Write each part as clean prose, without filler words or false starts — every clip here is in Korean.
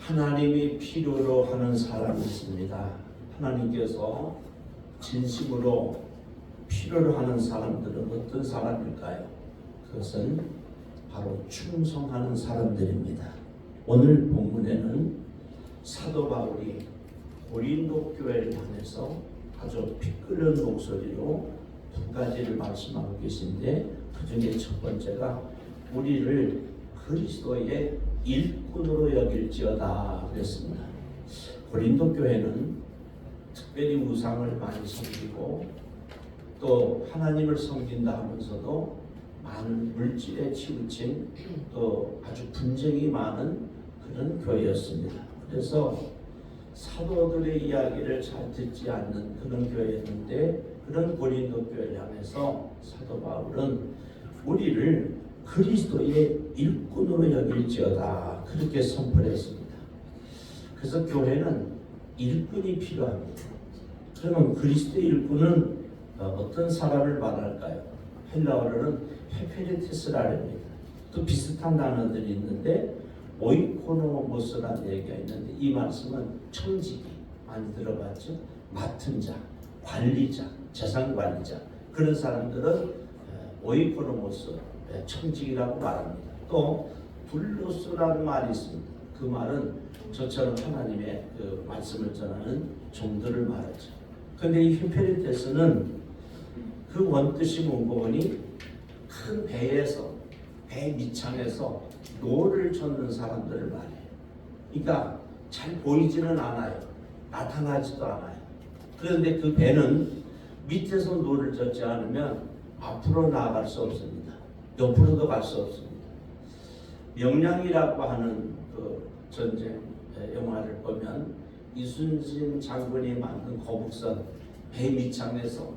하나님이 필요로 하는 사람이 있습니다. 하나님께서 진심으로 필요로 하는 사람들은 어떤 사람일까요? 그것은 바로 충성하는 사람들입니다. 오늘 본문에는 사도 바울이 고린도 교회를 향해서 아주 피 끓는 목소리로 두 가지를 말씀하고 계신데, 그 중에 첫 번째가 우리를 그리스도의 일꾼으로 여길지어다 그랬습니다. 고린도 교회는 특별히 우상을 많이 섬기고 또 하나님을 섬긴다 하면서도 많은 물질에 치우친 또 아주 분쟁이 많은 그런 교회였습니다. 그래서 사도들의 이야기를 잘 듣지 않는 그런 교회였는데, 그런 고린도 교회를 향해서 사도 바울은 우리를 그리스도의 일꾼으로 여길지어다 그렇게 선포했습니다. 그래서 교회는 일꾼이 필요합니다. 그러면 그리스도의 일꾼은 어떤 사람을 말할까요? 헬라어로는 헤페레테스라는 합니다. 또 비슷한 단어들이 있는데 오이코노모스라는 얘기가 있는데, 이 말씀은 청지기 많이 들어봤죠? 맡은 자, 관리자, 재산 관리자, 그런 사람들은 오이코노모스, 청지기라고 말합니다. 또 둘로스라는 말이 있습니다. 그 말은 저처럼 하나님의 그 말씀을 전하는 종들을 말하죠. 그런데 이 히페레테스는 그 원뜻이 뭔고 보니 큰 배에서, 배 밑창에서 노를 젓는 사람들을 말해요. 그러니까 잘 보이지는 않아요. 나타나지도 않아요. 그런데 그 배는 밑에서 노를 젓지 않으면 앞으로 나아갈 수 없습니다. 옆으로도 갈 수 없습니다. 명량이라고 하는 그 전쟁 영화를 보면 이순신 장군이 만든 거북선 배 밑창에서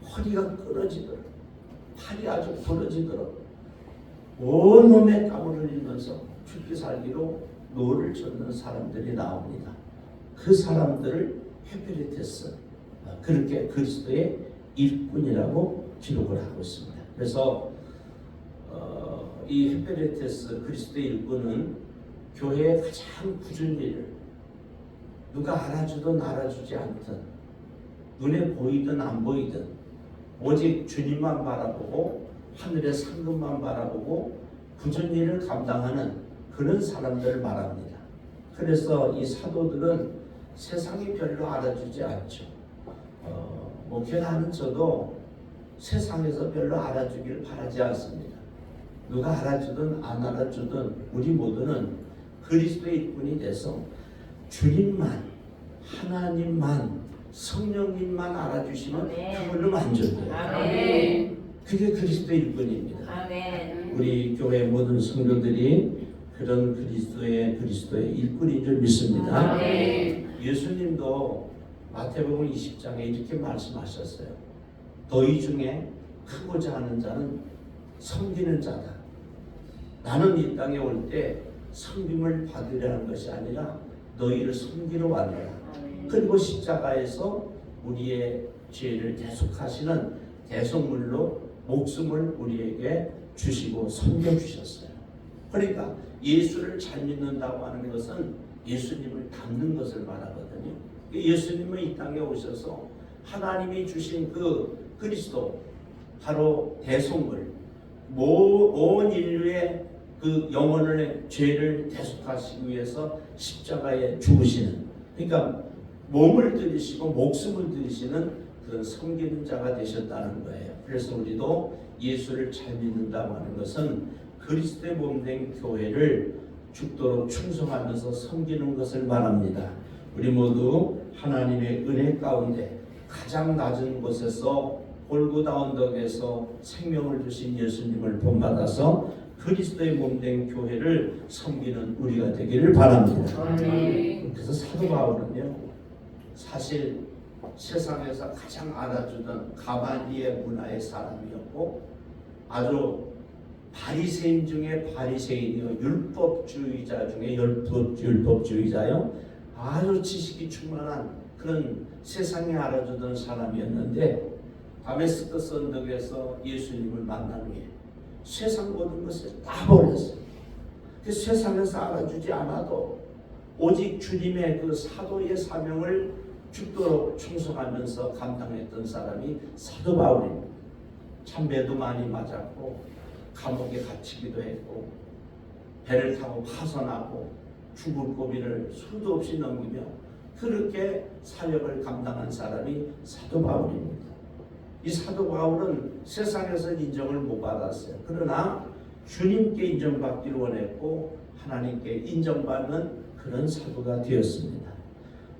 허리가 끊어지도록, 팔이 아주 부러지도록 온몸에 땀을 흘리면서 죽기 살기로 노를 젓는 사람들이 나옵니다. 그 사람들을 헤페레테스, 그렇게 그리스도의 일꾼이라고 기록을 하고 있습니다. 그래서 이 헤페레테스 그리스도의 일꾼은 교회의 가장 굳은 일을, 누가 알아주든 알아주지 않든, 눈에 보이든 안 보이든 오직 주님만 바라보고 하늘의 상급만 바라보고 굳은 일을 감당하는 그런 사람들을 말합니다. 그래서 이 사도들은 세상이 별로 알아주지 않죠. 목회를 하는 저도 세상에서 별로 알아주기를 바라지 않습니다. 누가 알아주든 안 알아주든 우리 모두는 그리스도의 일꾼이 돼서 주님만, 하나님만, 성령님만 알아주시면 그걸로 만족해요. 그게 그리스도의 일꾼입니다. 우리 교회 모든 성도들이 그런 그리스도의 일꾼인 줄 믿습니다. 예수님도 마태복음 20장에 이렇게 말씀하셨어요. 너희 중에 크고자 하는 자는 섬기는 자다. 나는 이 땅에 올 때 섬김을 받으려는 것이 아니라 너희를 섬기러 왔노라. 그리고 십자가에서 우리의 죄를 대속하시는 대속물로 목숨을 우리에게 주시고 섬겨주셨어요. 그러니까 예수를 잘 믿는다고 하는 것은 예수님을 닮는 것을 말하거든요. 예수님은 이 땅에 오셔서 하나님이 주신 그 그리스도, 바로 대속물, 온 인류의 그 영혼의 죄를 대속하시기 위해서 십자가에 죽으시는, 그러니까 몸을 들이시고 목숨을 들이시는 그런 섬기는 자가 되셨다는 거예요. 그래서 우리도 예수를 잘 믿는다고 하는 것은 그리스도의 몸된 교회를 죽도록 충성하면서 섬기는 것을 말합니다. 우리 모두 하나님의 은혜 가운데 가장 낮은 곳에서 골고다 언덕에서 생명을 주신 예수님을 본받아서 그리스도의 몸된 교회를 섬기는 우리가 되기를 바랍니다. 그래서 사도 바울은요, 사실 세상에서 가장 알아주던 가말리엘 문화의 사람이었고, 아주 바리새인 중에 바리새인이요, 율법주의자 중에 율법주의자요, 아주 지식이 충만한 그런 세상에 알아주던 사람이었는데, 다메스커스 언덕에서 예수님을 만난 후에 세상 모든 것을 다 버렸어요. 그 세상에서 알아주지 않아도 오직 주님의 그 사도의 사명을 죽도록 충성하면서 감당했던 사람이 사도 바울입니다. 참배도 많이 맞았고 감옥에 갇히기도 했고 배를 타고 파선하고 죽을 고비를 수도 없이 넘기며 그렇게 사역을 감당한 사람이 사도 바울입니다. 이 사도 바울은 세상에서 인정을 못 받았어요. 그러나 주님께 인정받기를 원했고 하나님께 인정받는 그런 사도가 되었습니다.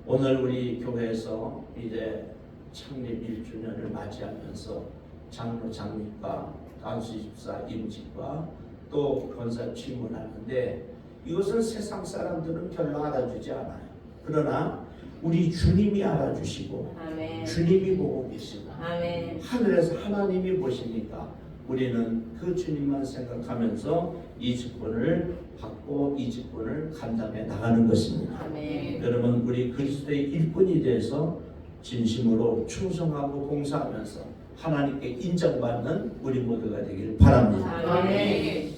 오늘 우리 교회에서 이제 창립 1주년을 맞이하면서 장로 장립과 단수 집사 임직과 또 권사 취문하는데 이것을 세상 사람들은 별로 알아주지 않아요. 그러나 우리 주님이 알아주시고 아멘. 주님이 보고 계시고 아멘. 하늘에서 하나님이 보시니까 우리는 그 주님만 생각하면서 이 직분을 받고 이 직분을 감당해 나가는 것입니다. 아멘. 여러분 우리 그리스도의 일꾼이 돼서 진심으로 충성하고 봉사하면서 하나님께 인정받는 우리 모두가 되길 바랍니다. 아멘.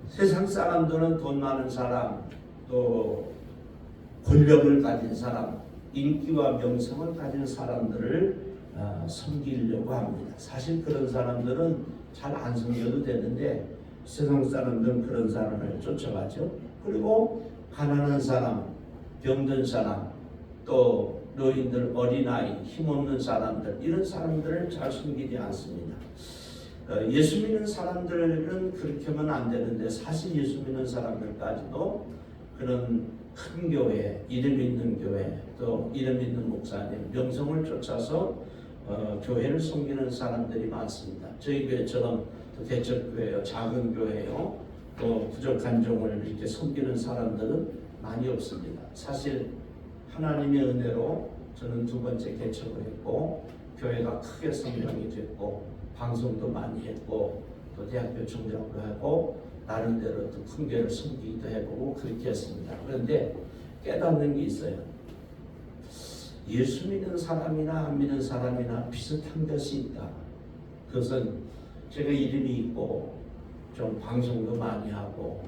세상 사람들은 돈 많은 사람, 또 권력을 가진 사람, 인기와 명성을 가진 사람들을 섬기려고 합니다. 사실 그런 사람들은 잘 안 섬겨도 되는데 세상 사람들은 그런 사람을 쫓아가죠. 그리고 가난한 사람, 병든 사람, 또 노인들, 어린아이, 힘없는 사람들 이런 사람들을 잘 섬기지 않습니다. 예수 믿는 사람들은 그렇게 하면 안 되는데 사실 예수 믿는 사람들까지도 그런 큰 교회, 이름 있는 교회, 또 이름 있는 목사님, 명성을 쫓아서 교회를 섬기는 사람들이 많습니다. 저희 교회처럼 또 개척교회요, 작은 교회요, 또 부족한 종을 이렇게 섬기는 사람들은 많이 없습니다. 사실 하나님의 은혜로 저는 2번째 개척을 했고 교회가 크게 성장이 됐고 방송도 많이 했고 또 대학교 총장도 하고 나름대로 또 큰 교회를 섬기기도 해보고 그렇게 했습니다. 그런데 깨닫는 게 있어요. 예수 믿는 사람이나 안 믿는 사람이나 비슷한 것이 있다. 그것은 제가 이름이 있고 좀 방송도 많이 하고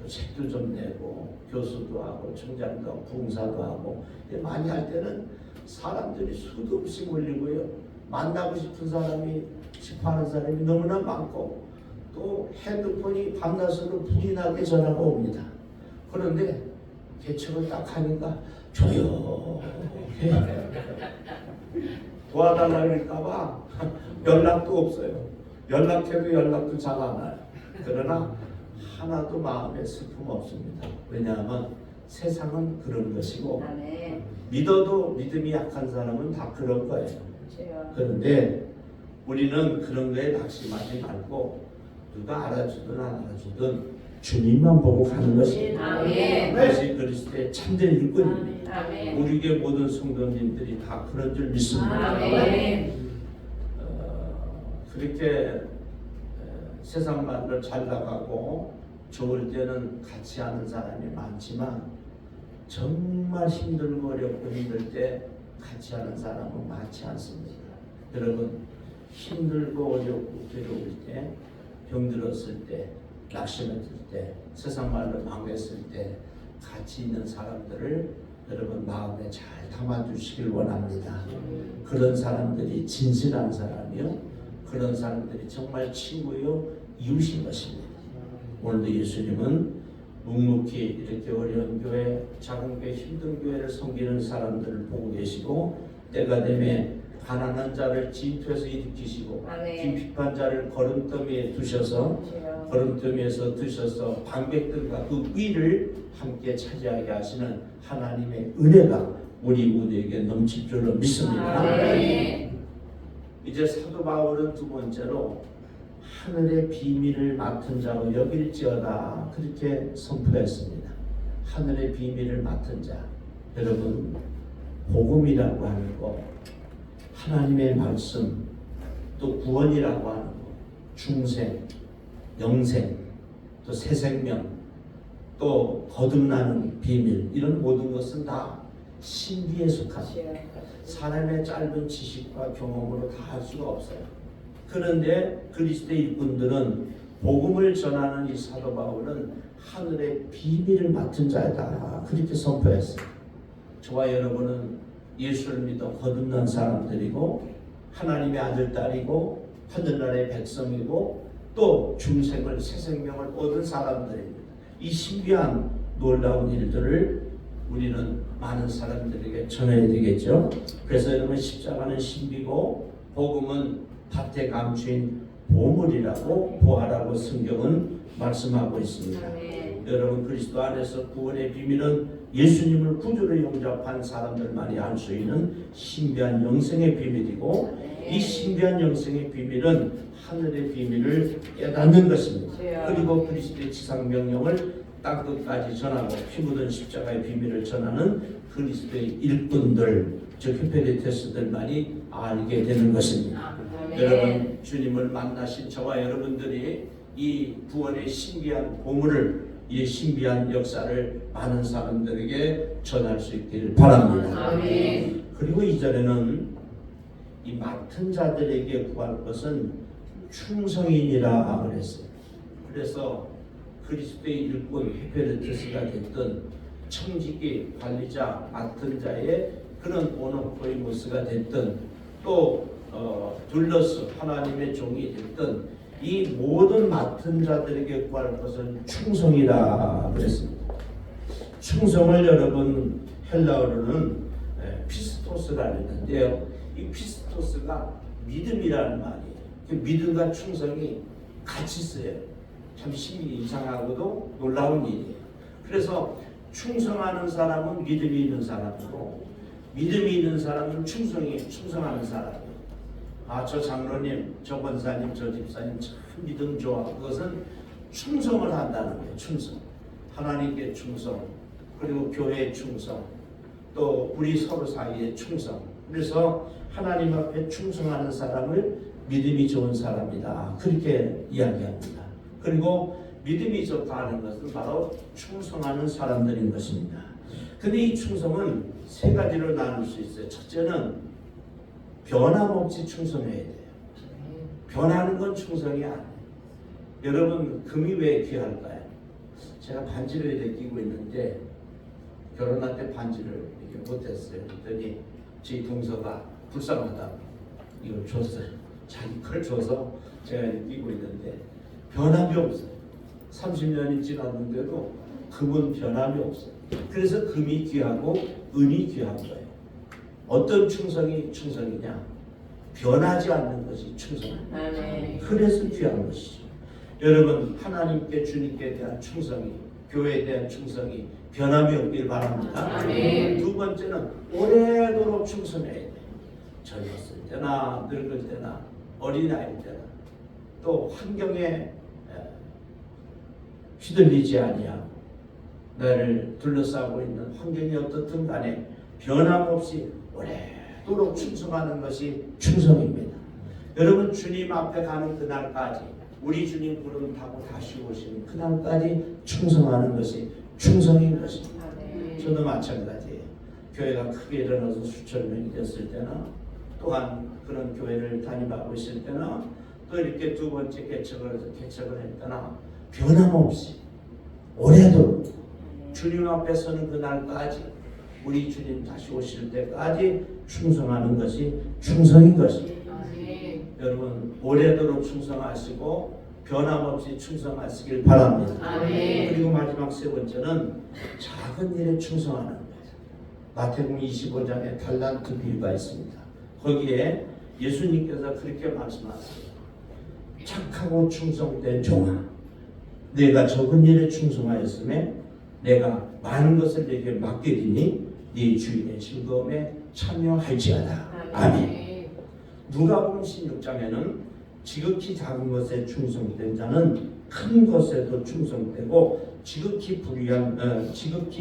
또 책도 좀 내고 교수도 하고 총장도 하고 부흥사도 하고 많이 할 때는 사람들이 수도 없이 몰리고요. 만나고 싶은 사람이 싶어하는 사람이 너무나 많고 또 핸드폰이 밤낮으로 불이 나게 전화가 옵니다. 그런데 개척을 딱 하니까 조용해. 도와달라 그럴까봐 연락도 없어요. 연락해도 연락도 잘 안 와요. 그러나 하나도 마음에 슬픔 없습니다. 왜냐하면 세상은 그런 것이고 아멘. 믿어도 믿음이 약한 사람은 다 그런 거예요. 주여. 그런데 우리는 그런 거에 낙심하지 말고 누가 알아주든 안 알아주든 주님만 보고 가는 것입니다. 아멘. 그것이 그리스도의 참된 일꾼입니다. 아멘. 우리 교회 모든 성도님들이 다 그런 줄 믿습니다. 아멘. 그렇게 세상 말로 잘 나가고 좋을 때는 같이 하는 사람이 많지만 정말 힘들고 어렵고 힘들 때 같이 하는 사람은 많지 않습니다. 여러분 힘들고 어렵고 괴로울 때, 병들었을 때, 낙심했을 때, 세상 말로 망했을 때 같이 있는 사람들을 여러분 마음에 잘 담아주시길 원합니다. 그런 사람들이 진실한 사람이요, 그런 사람들이 정말 친구요, 이웃인 것입니다. 오늘도 예수님은 묵묵히 이렇게 어려운 교회, 작은 교회, 힘든 교회를 섬기는 사람들을 보고 계시고 때가 되면 가난한 자를 진토에서 일으키시고 아멘. 빈핍한 자를 걸음더미에 두셔서 주여. 걸음더미에서 드셔서 방백들과 그 위를 함께 차지하게 하시는 하나님의 은혜가 우리 모두에게 넘칠 줄로 믿습니다. 아멘. 이제 사도 바울은 2번째로 하늘의 비밀을 맡은 자로 여길지어다 그렇게 선포했습니다. 하늘의 비밀을 맡은 자, 여러분 복음이라고 하는 거, 하나님의 말씀, 또 구원이라고 하는 거, 중생, 영생, 또 새 생명, 또 거듭나는 비밀, 이런 모든 것은 다 신비에 속합니다. 사람의 짧은 지식과 경험으로 다 할 수가 없어요. 그런데 그리스도의 일꾼들은 복음을 전하는 이 사도 바울은 하늘의 비밀을 맡은 자이다. 그렇게 선포했어요. 저와 여러분은 예수를 믿어 거듭난 사람들이고 하나님의 아들, 딸이고 하늘나라의 백성이고 또 중생을 새 생명을 얻은 사람들입니다. 이 신비한 놀라운 일들을 우리는 많은 사람들에게 전해야 되겠죠. 그래서 여러분 십자가는 신비고 복음은 밭에 감추인 보물이라고 보아라고 성경은 말씀하고 있습니다. 아멘. 여러분 그리스도 안에서 구원의 비밀은 예수님을 구주로 영접한 사람들만이 알 수 있는 신비한 영생의 비밀이고 이 신비한 영생의 비밀은 하늘의 비밀을 깨닫는 것입니다. 그리고 그리스도의 지상 명령을 땅 끝까지 전하고 피 묻은 십자가의 비밀을 전하는 그리스도의 일꾼들 즉 히페리테스들만이 알게 되는 것입니다. 여러분 주님을 만나신 저와 여러분들이 이 구원의 신비한 보물을 이 신비한 역사를 많은 사람들에게 전할 수 있기를 바랍니다. 아멘. 그리고 이전에는 이 맡은 자들에게 구할 것은 충성인이라 그랬어요. 그래서 그리스도의 일꾼 히페르테스가 됐든 청지기 관리자 맡은 자의 그런 오노코이모스가 됐든 또 둘러스 하나님의 종이 됐든 이 모든 맡은 자들에게 구할 것은 충성이라 그랬습니다. 충성을 여러분 헬라어로는 피스토스라 그랬는데요. 이 피스토스가 믿음이라는 말이에요. 그 믿음과 충성이 같이 쓰여요. 참 심히 이상하고도 놀라운 일이에요. 그래서 충성하는 사람은 믿음이 있는 사람이고 믿음이 있는 사람은 충성하는 사람이에요. 저 장로님, 저 권사님, 저 집사님 참 믿음 좋아. 그것은 충성을 한다는 거예요. 충성. 하나님께 충성, 그리고 교회에 충성, 또 우리 서로 사이에 충성. 그래서 하나님 앞에 충성하는 사람을 믿음이 좋은 사람이다. 그렇게 이야기합니다. 그리고 믿음이 좋다 하는 것은 바로 충성하는 사람들인 것입니다. 근데 이 충성은 세 가지로 나눌 수 있어요. 첫째는 변함없이 충성해야 돼요. 변하는 건 충성이 아니에요. 여러분 금이 왜 귀할까요? 제가 반지를 이렇게 끼고 있는데 결혼할 때 반지를 이렇게 못했어요. 그랬더니 제 동서가 불쌍하다고 이걸 줬어요. 자기 걸 줘서 제가 이렇게 끼고 있는데 변함이 없어요. 30년이 지났는데도 금은 변함이 없어요. 그래서 금이 귀하고 은이 귀한 거예요. 어떤 충성이냐? 변하지 않는 것이 충성입니다. 그래서 귀한 것이죠. 여러분 하나님께 주님께 대한 충성이 교회에 대한 충성이 변함이 없길 바랍니다. 아멘. 두 번째는 오래도록 충성해야 돼요. 젊었을 때나 늙을 때나 어린아이일 때나 또 환경에 휘둘리지 아니하고 나를 둘러싸고 있는 환경이 어떻든 간에 변함없이 오래도록 충성하는 것이 충성입니다. 여러분 주님 앞에 가는 그날까지 우리 주님 구름 타고 다시 오시는 그날까지 충성하는 것이 충성인 것입니다. 저도 마찬가지예요. 교회가 크게 일어나서 수천 명이 됐을 때나 또한 그런 교회를 담임하고 있을 때나 또 이렇게 두 번째 개척을 했거나 변함없이 오래도록 주님 앞에 서는 그날까지 우리 주님 다시 오실 때까지 충성하는 것이 충성인 것입니다. 여러분 오래도록 충성하시고 변함없이 충성하시길 바랍니다. 아멘. 그리고 마지막 세 번째는 작은 일에 충성하는 거예요. 마태복음 25장에 달란트 비유가 있습니다. 거기에 예수님께서 그렇게 말씀하세요. 착하고 충성된 종아, 내가 적은 일에 충성하였음에 내가 많은 것을 내게 맡기리니 네 주인의 즐거움에 참여할지어다. 아멘. 누가복음 16장에는 지극히 작은 것에 충성된 자는 큰 것에도 충성되고 지극히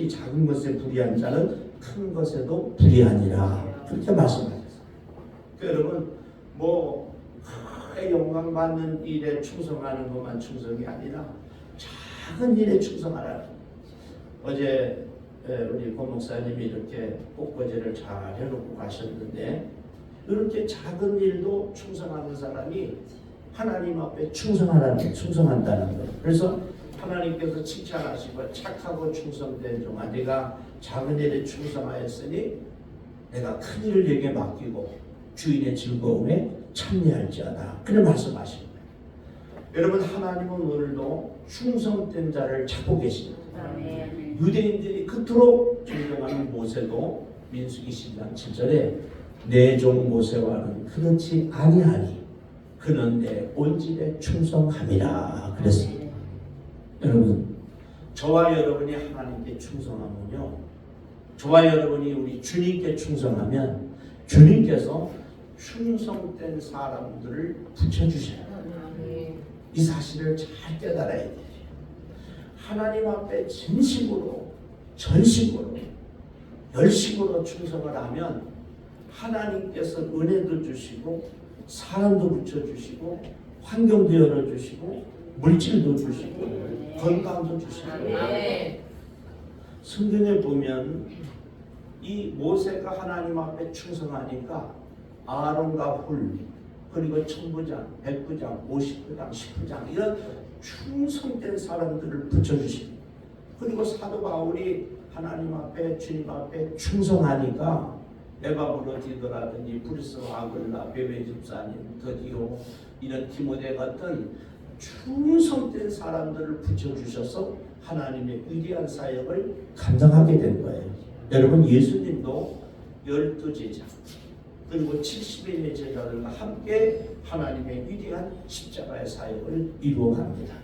작은 것에 불의한 자는 큰 것에도 불의하니라. 그렇게 말씀하셨어요. 여러분 큰 영광 받는 일에 충성하는 것만 충성이 아니라 작은 일에 충성하라. 어제 우리 고 목사님이 이렇게 꽃꽂이를 잘 해놓고 가셨는데 이렇게 작은 일도 충성하는 사람이 하나님 앞에 충성한다는 거예요. 그래서 하나님께서 칭찬하시고 착하고 충성된 종아 네가 작은 일에 충성하였으니 내가 큰 일을 네게 맡기고 주인의 즐거움에 참여할지어다. 그런 말씀하신 거예요. 여러분 하나님은 오늘도 충성된 자를 찾고 계십니다. 아멘. 유대인들이 그토록 존경하는 모세도 민수기 10장 7절에 내 종 모세와는 그렇지 아니하니 그는 내 온집에 충성함이라 그랬습니다. 여러분 저와 여러분이 하나님께 충성하면요, 저와 여러분이 우리 주님께 충성하면 주님께서 충성된 사람들을 붙여주셔요. 아멘. 이 사실을 잘 깨달아야 돼요. 하나님 앞에 진심으로 전심으로 열심으로 충성을 하면 하나님께서 은혜도 주시고 사람도 붙여주시고 환경도 열어주시고 물질도 주시고 건강도 주시고. 아멘. 성경에 보면 이 모세가 하나님 앞에 충성하니까 아론과 훌 그리고 천부장, 백부장, 50부장, 10부장 이런 충성된 사람들을 붙여주십니다. 그리고 사도 바울이 하나님 앞에 주님 앞에 충성하니까 에바브로디도라든지 브리스와 아글라, 베베 집사님, 드디오 이런 디모데 같은 충성된 사람들을 붙여주셔서 하나님의 위대한 사역을 감당하게 된 거예요. 여러분 예수님도 12제자 그리고 70인의 제자들과 함께 하나님의 위대한 십자가의 사역을 이루어갑니다.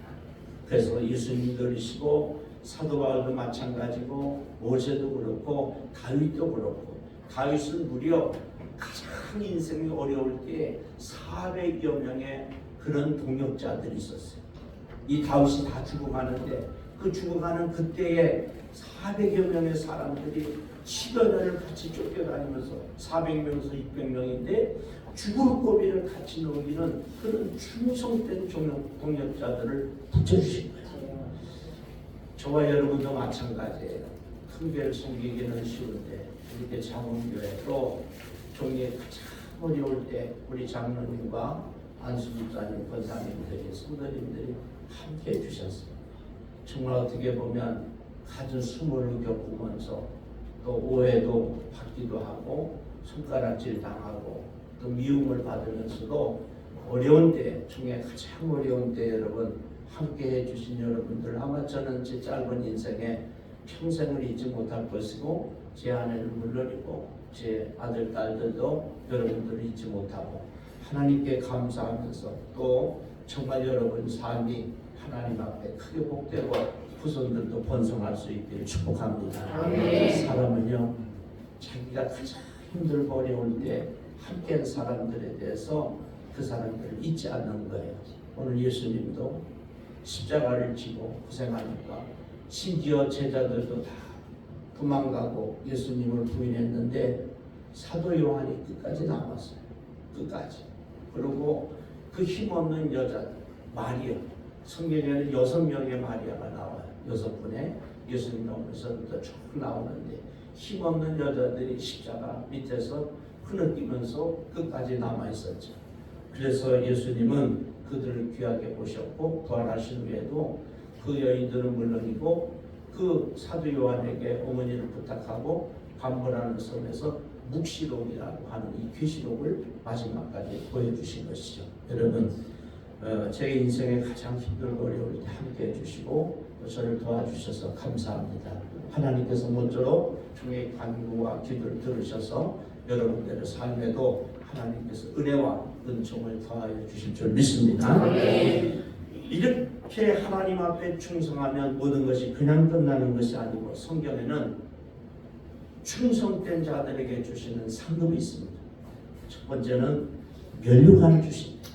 그래서 예수님도 그러시고 사도 바울도 마찬가지고 모세도 그렇고 다윗도 그렇고 다윗은 무려 가장 인생이 어려울 때 400여 명의 그런 동역자들이 있었어요. 이 다윗이 다 죽어가는데 그 죽어가는 그때에 400여 명의 사람들이 10여 년을 같이 쫓겨다니면서 400명에서 600명인데 죽을 고비를 같이 넘기는 그런 충성된 동역자들을 붙여주신 거예요. 저와 여러분도 마찬가지예요. 큰 교회를 섬기기는 쉬운데 이렇게 장원교회로 종교에 가장 어려울 때 우리 장로님과 안수집사님, 권사님들이, 성도님들이 함께 해주셨어요. 정말 어떻게 보면 가진 수모를 겪으면서 또 오해도 받기도 하고 손가락질 당하고 또 미움을 받으면서도 어려운 때 중에 가장 어려운 때 여러분 함께 해주신 여러분들 아마 저는 제 짧은 인생에 평생을 잊지 못할 것이고 제 아내는 물론이고 제 아들 딸들도 여러분들을 잊지 못하고 하나님께 감사하면서 또 정말 여러분 삶이 하나님 앞에 크게 복되고 후손들도 번성할 수 있기를 축복합니다. 아멘. 사람은요 자기가 가장 힘들고 어려울 때 함께한 사람들에 대해서 그 사람들을 잊지 않는 거예요. 오늘 예수님도 십자가를 지고 고생하니까 심지어 제자들도 다 도망가고 예수님을 부인했는데 사도 요한이 끝까지 남았어요. 끝까지. 그리고 그 힘없는 여자들 마리아, 성경에는 6명의 마리아가 나와요. 6분의 예수님 나오면서부터 쭉 나오는데 힘없는 여자들이 십자가 밑에서 흐느끼면서 끝까지 남아있었죠. 그래서 예수님은 그들을 귀하게 보셨고 부활하신 후에도 그 여인들은 물론이고 그 사도 요한에게 어머니를 부탁하고 반문하는 섬에서 묵시록이라고 하는 이 계시록을 마지막까지 보여주신 것이죠. 여러분 제 인생에 가장 힘들고 어려울 때 함께 해주시고 저를 도와주셔서 감사합니다. 하나님께서 모쪼록 중의 간구와 기도를 들으셔서 여러분들의 삶에도 하나님께서 은혜와 은총을 더하여 주실 줄 믿습니다. 아멘. 이렇게 하나님 앞에 충성하면 모든 것이 그냥 끝나는 것이 아니고 성경에는 충성된 자들에게 주시는 상급이 있습니다. 첫 번째는 면류관을 주십니다.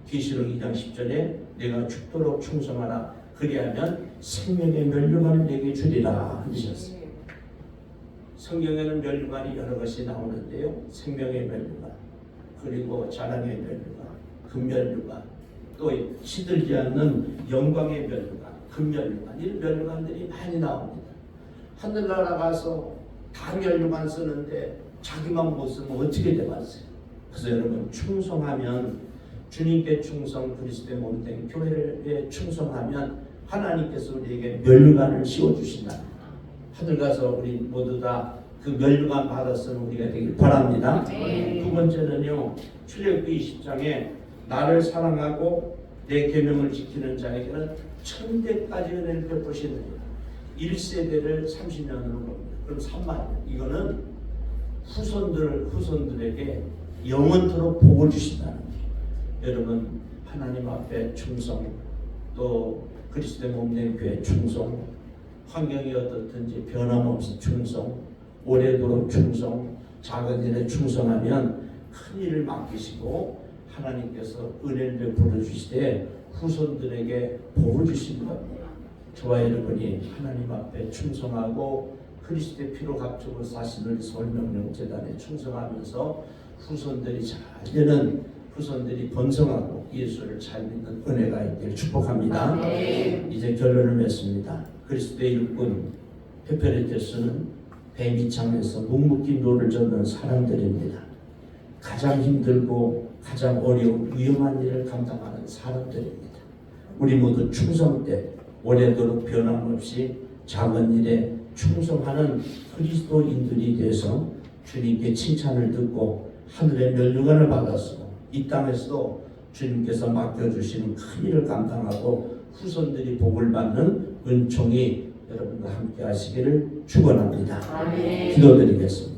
계시록 2장 10절에 내가 죽도록 충성하라 그리하면 생명의 면류관을 내게 주리라 하셨어요. 성경에는 면류관이 여러 것이 나오는데요. 생명의 면류관, 그리고 자랑의 면류관, 금면류관, 또 시들지 않는 영광의 면류관, 금면류관, 이런 면류관들이 많이 나옵니다. 하늘나라 가서 다 면류관 쓰는데 자기만 못 쓰면 어떻게 되겠어요? 그래서 여러분 충성하면 주님께 충성, 그리스도의 몸된 교회에 충성하면 하나님께서 우리에게 면류관을 씌워주신다. 하늘 가서 우리 모두 다 그 면류관 받았으면 우리가 되길 바랍니다. 네. 두 번째는요, 출애굽기 20장에 나를 사랑하고 내 계명을 지키는 자에게는 천대까지 은혜를 베푸시느니라. 1세대를 30년으로 봅니다. 그럼 3만 년. 이거는 후손들에게 영원토록 복을 주신다는 거예요. 여러분, 하나님 앞에 충성, 또 그리스도의 몸된 교회 충성, 환경이 어떻든지 변함없이 충성, 오래도록 충성, 작은 일에 충성하면 큰 일을 맡기시고 하나님께서 은혜를 베풀어 주시되 후손들에게 복을 주시는 겁니다. 저와 여러분이 하나님 앞에 충성하고 그리스도의 피로 값주고 사시는 서울명령재단에 충성하면서 후손들이 잘 되는, 후손들이 번성하고 예수를 잘 믿는 은혜가 있기를 축복합니다. 네. 이제 결론을 맺습니다. 그리스도의 일꾼 페페레테스는 뱀이창에서 묵묵히 노를 젓는 사람들입니다. 가장 힘들고 가장 어려운 위험한 일을 감당하는 사람들입니다. 우리 모두 충성 때 오래도록 변함없이 작은 일에 충성하는 그리스도인들이 돼서 주님께 칭찬을 듣고 하늘의 면류관을 받아서 이 땅에서도 주님께서 맡겨주시는 큰 일을 감당하고 후손들이 복을 받는 은총이 여러분과 함께 하시기를 축원합니다. 아멘. 기도드리겠습니다.